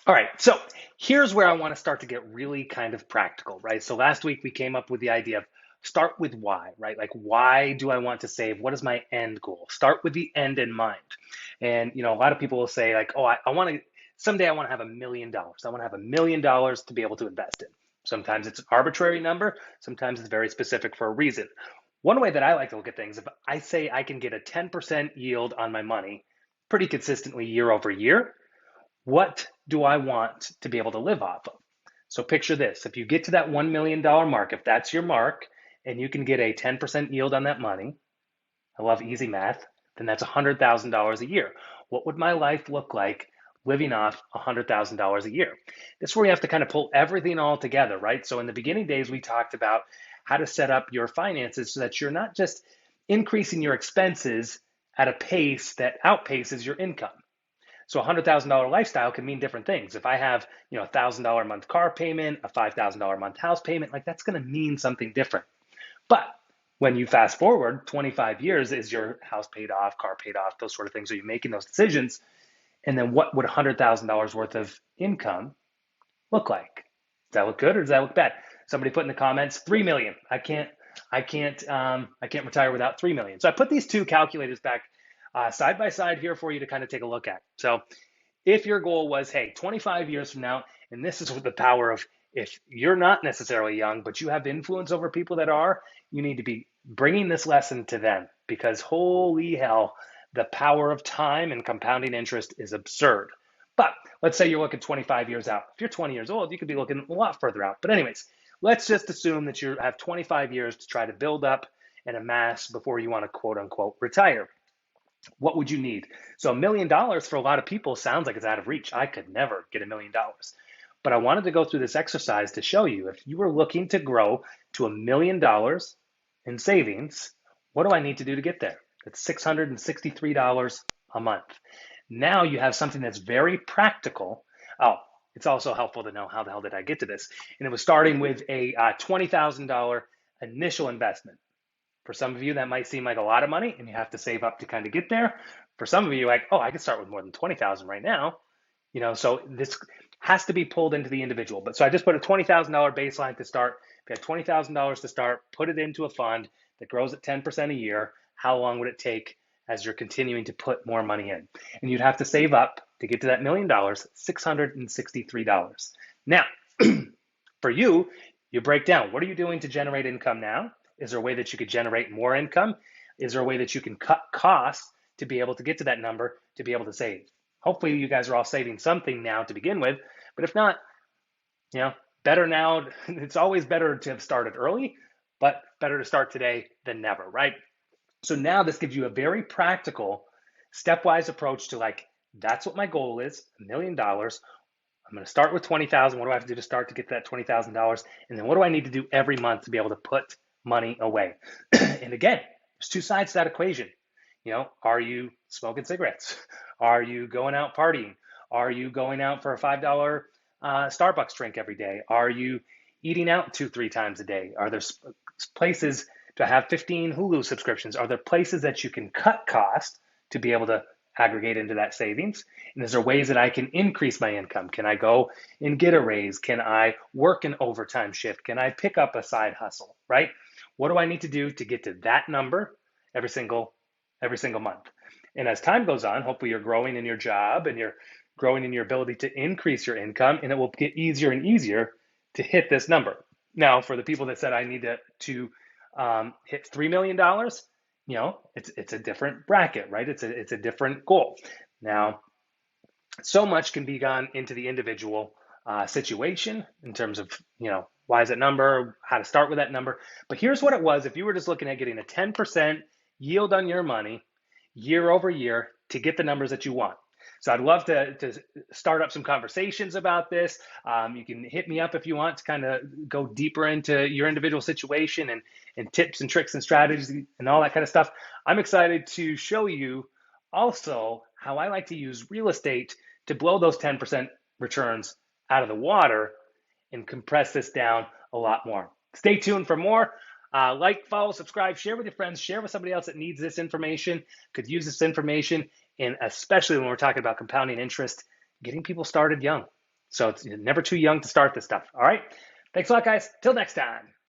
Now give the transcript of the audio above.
All right, so here's where I want to start to get really kind of practical, right? So last week we came up with the idea of start with why, right? Like, why do I want to save? What is my end goal? Start with the end in mind. And, a lot of people will say, like, oh, I want to, someday I want to have $1 million. I want to have $1 million to be able to invest in. Sometimes it's an arbitrary number, sometimes it's very specific for a reason. One way that I like to look at things, if I say I can get a 10% yield on my money pretty consistently year over year, what do I want to be able to live off of? So picture this. If you get to that $1 million mark, if that's your mark, and you can get a 10% yield on that money, I love easy math, then that's $100,000 a year. What would my life look like living off $100,000 a year? This is where you have to kind of pull everything all together, right? So in the beginning days, we talked about how to set up your finances so that you're not just increasing your expenses at a pace that outpaces your income. So a $100,000 lifestyle can mean different things. If I have, $1,000 a month car payment, a $5,000 a month house payment, like that's going to mean something different. But when you fast forward 25 years, is your house paid off, car paid off, those sort of things? Are you making those decisions? And then what would $100,000 worth of income look like? Does that look good or does that look bad? Somebody put in the comments, 3 million. I can't retire without 3 million. So I put these two calculators back side by side here for you to kind of take a look at. So if your goal was, hey, 25 years from now, and this is with the power of, if you're not necessarily young, but you have influence over people that are, you need to be bringing this lesson to them, because holy hell, the power of time and compounding interest is absurd. But let's say you're looking 25 years out. If you're 20 years old, you could be looking a lot further out. But anyways, let's just assume that you have 25 years to try to build up and amass before you want to quote unquote retire. What would you need? So $1 million for a lot of people sounds like it's out of reach. I could never get $1 million. But I wanted to go through this exercise to show you, if you were looking to grow to $1 million in savings, what do I need to do to get there? It's $663 a month. Now you have something that's very practical. Oh, it's also helpful to know how the hell did I get to this? And it was starting with a $20,000 initial investment. For some of you, that might seem like a lot of money and you have to save up to kind of get there. For some of you, like, oh, I could start with more than 20,000 right now. So this has to be pulled into the individual. But so I just put a $20,000 baseline to start. If you have $20,000 to start, put it into a fund that grows at 10% a year. How long would it take as you're continuing to put more money in? And you'd have to save up to get to that $1 million, $663. Now, for you, you break down, what are you doing to generate income now? Is there a way that you could generate more income? Is there a way that you can cut costs to be able to get to that number, to be able to save? Hopefully you guys are all saving something now to begin with, but if not, better now. It's always better to have started early, but better to start today than never, right? So now this gives you a very practical, stepwise approach to, like, that's what my goal is, $1 million. I'm going to start with 20,000. What do I have to do to start to get to that $20,000? And then what do I need to do every month to be able to put money away? And again, there's two sides to that equation. Are you smoking cigarettes? Are you going out partying? Are you going out for a $5 Starbucks drink every day? Are you eating out 2-3 times a day? Are there places to have 15 Hulu subscriptions? Are there places that you can cut costs to be able to aggregate into that savings? And is there ways that I can increase my income? Can I go and get a raise? Can I work an overtime shift? Can I pick up a side hustle, right? What do I need to do to get to that number every single month? And as time goes on, hopefully you're growing in your job and you're growing in your ability to increase your income, and it will get easier and easier to hit this number. Now, for the people that said I need to hit $3 million, it's a different bracket, right? It's a different goal. Now, so much can be gone into the individual situation in terms of, why is that number, how to start with that number. But here's what it was if you were just looking at getting a 10% yield on your money year over year to get the numbers that you want. So I'd love to start up some conversations about this. You can hit me up if you want to kind of go deeper into your individual situation and tips and tricks and strategies and all that kind of stuff. I'm excited to show you also how I like to use real estate to blow those 10% returns out of the water and compress this down a lot more. Stay tuned for more. Like, follow, subscribe, share with your friends, share with somebody else that needs this information, could use this information, and especially when we're talking about compounding interest, getting people started young. So it's never too young to start this stuff. All right. Thanks a lot, guys. Till next time.